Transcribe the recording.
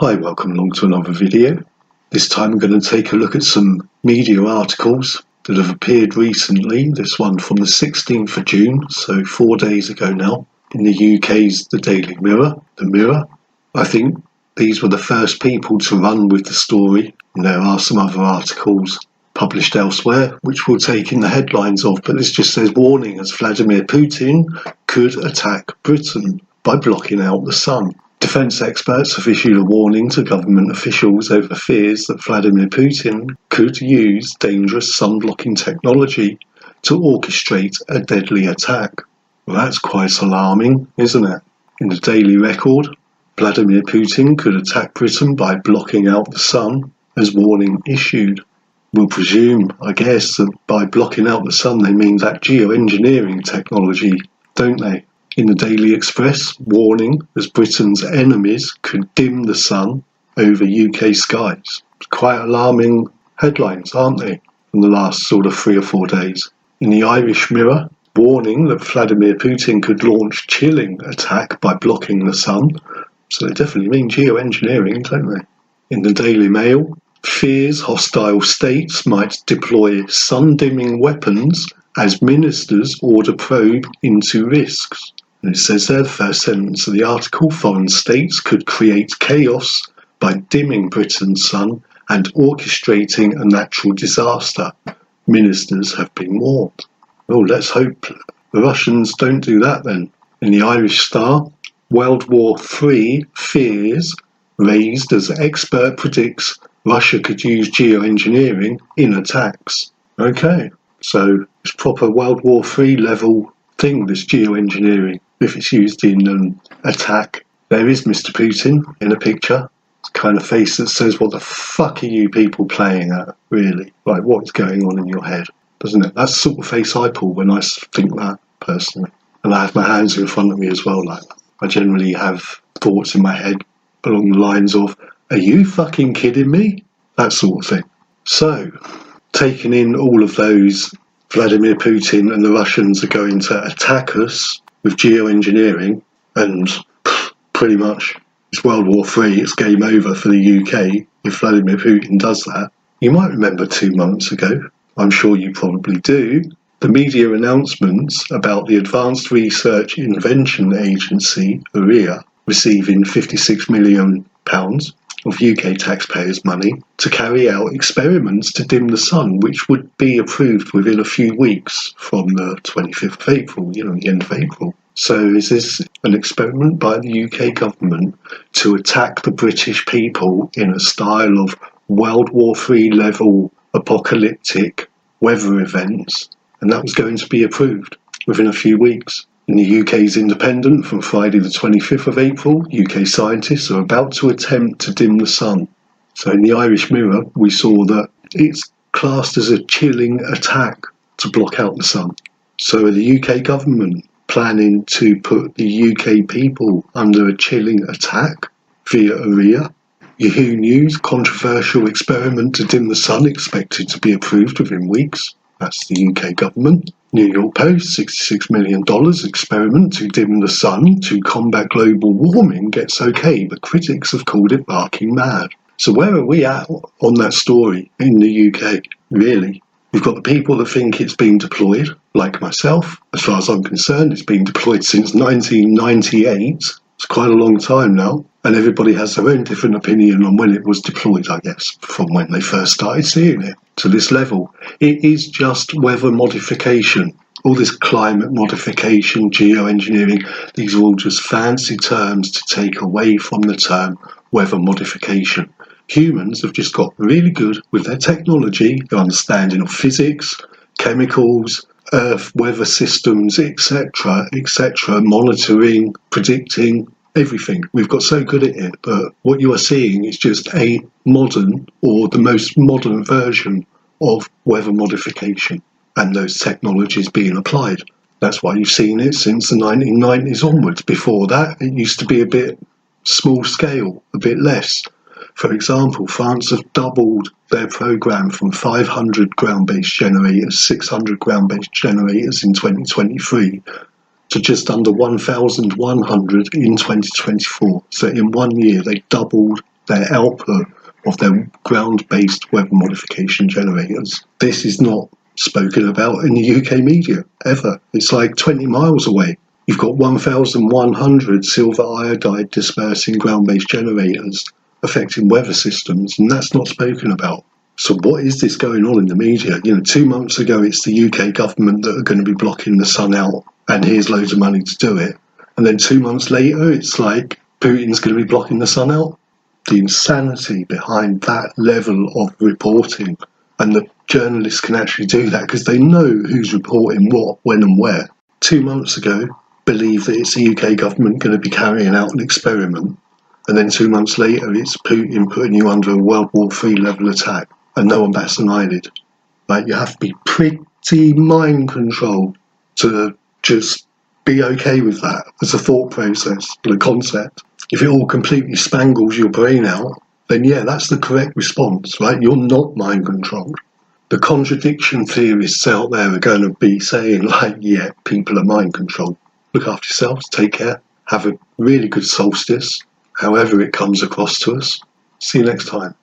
Hi, welcome along to another video. This time I'm going to take a look at some media articles that have appeared recently. This one from the 16th of June, so 4 days ago now, in the UK's The Daily Mirror, The Mirror. I think these were the first people to run with the story, and there are some other articles published elsewhere which we'll take in the headlines of, but this just says, warning as Vladimir Putin could attack Britain by blocking out the sun. Defence experts have issued a warning to government officials over fears that Vladimir Putin could use dangerous sun-blocking technology to orchestrate a deadly attack. Well, that's quite alarming, isn't it? In the Daily Record, Vladimir Putin could attack Britain by blocking out the sun, as warning issued. We'll presume, I guess, that by blocking out the sun they mean that geoengineering technology, don't they? In the Daily Express, warning as Britain's enemies could dim the sun over UK skies. Quite alarming headlines, aren't they, from the last sort of 3 or 4 days. In the Irish Mirror, warning that Vladimir Putin could launch chilling attack by blocking the sun. So they definitely mean geoengineering, don't they? In the Daily Mail, fears hostile states might deploy sun-dimming weapons as ministers order probe into risks. And it says there, the first sentence of the article, foreign states could create chaos by dimming Britain's sun and orchestrating a natural disaster. Ministers have been warned. Oh, let's hope the Russians don't do that then. In the Irish Star, World War III fears raised as expert predicts Russia could use geoengineering in attacks. Okay, so it's proper World War III level thing, this geoengineering. If it's used in an attack, there is Mr. Putin in a picture. It's kind of face that says, what the fuck are you people playing at, really? Like, what's going on in your head, doesn't it? That's the sort of face I pull when I think that, personally. And I have my hands in front of me as well, like that. I generally have thoughts in my head along the lines of, are you fucking kidding me? That sort of thing. So, taking in all of those, Vladimir Putin and the Russians are going to attack us with geoengineering, and pretty much it's World War III, it's game over for the UK if Vladimir Putin does that. You might remember 2 months ago, I'm sure you probably do, the media announcements about the Advanced Research Invention Agency, ARIA, receiving £56 million of UK taxpayers' money to carry out experiments to dim the sun, which would be approved within a few weeks from the 25th of April, the end of April. So is this an experiment by the UK government to attack the British people in a style of World War III level apocalyptic weather events? And that was going to be approved within a few weeks. In the UK's Independent from Friday the 25th of April, UK scientists are about to attempt to dim the sun. So in the Irish Mirror, we saw that it's classed as a chilling attack to block out the sun. So are the UK government planning to put the UK people under a chilling attack via ARIA? Yahoo News, controversial experiment to dim the sun expected to be approved within weeks. That's the UK government. New York Post, $66 million experiment to dim the sun to combat global warming gets okay, but critics have called it barking mad. So where are we at on that story in the UK, really? We've got the people that think it's been deployed, like myself. As far as I'm concerned, it's been deployed since 1998. It's quite a long time now. And everybody has their own different opinion on when it was deployed, I guess, from when they first started seeing it to this level. It is just weather modification. All this climate modification, geoengineering, these are all just fancy terms to take away from the term weather modification. Humans have just got really good with their technology, their understanding of physics, chemicals, Earth, weather systems, etc., monitoring, predicting, everything. We've got so good at it, but what you are seeing is just a modern, or the most modern version of weather modification and those technologies being applied. That's why you've seen it since the 1990s onwards. Before that, it used to be a bit small scale, a bit less. For example, France have doubled their programme from 500 ground-based generators, 600 ground-based generators in 2023, to just under 1,100 in 2024. So in 1 year, they doubled their output of their ground-based weather modification generators. This is not spoken about in the UK media, ever. It's like 20 miles away. You've got 1,100 silver iodide dispersing ground-based generators affecting weather systems, and that's not spoken about. So what is this going on in the media? 2 months ago, it's the UK government that are going to be blocking the sun out, and here's loads of money to do it. And then 2 months later, it's like Putin's going to be blocking the sun out. The insanity behind that level of reporting, and the journalists can actually do that because they know who's reporting what, when and where. 2 months ago, believe that it's the UK government going to be carrying out an experiment, and then 2 months later, it's Putin putting you under a World War III level attack, and no one bats an eyelid. Like, you have to be pretty mind controlled to just be okay with that as a thought process, the concept. If it all completely spangles your brain out, then yeah, that's the correct response, right? You're not mind controlled. The contradiction theorists out there are going to be saying, like, yeah, people are mind controlled. Look after yourselves, take care, have a really good solstice, however it comes across to us. See you next time.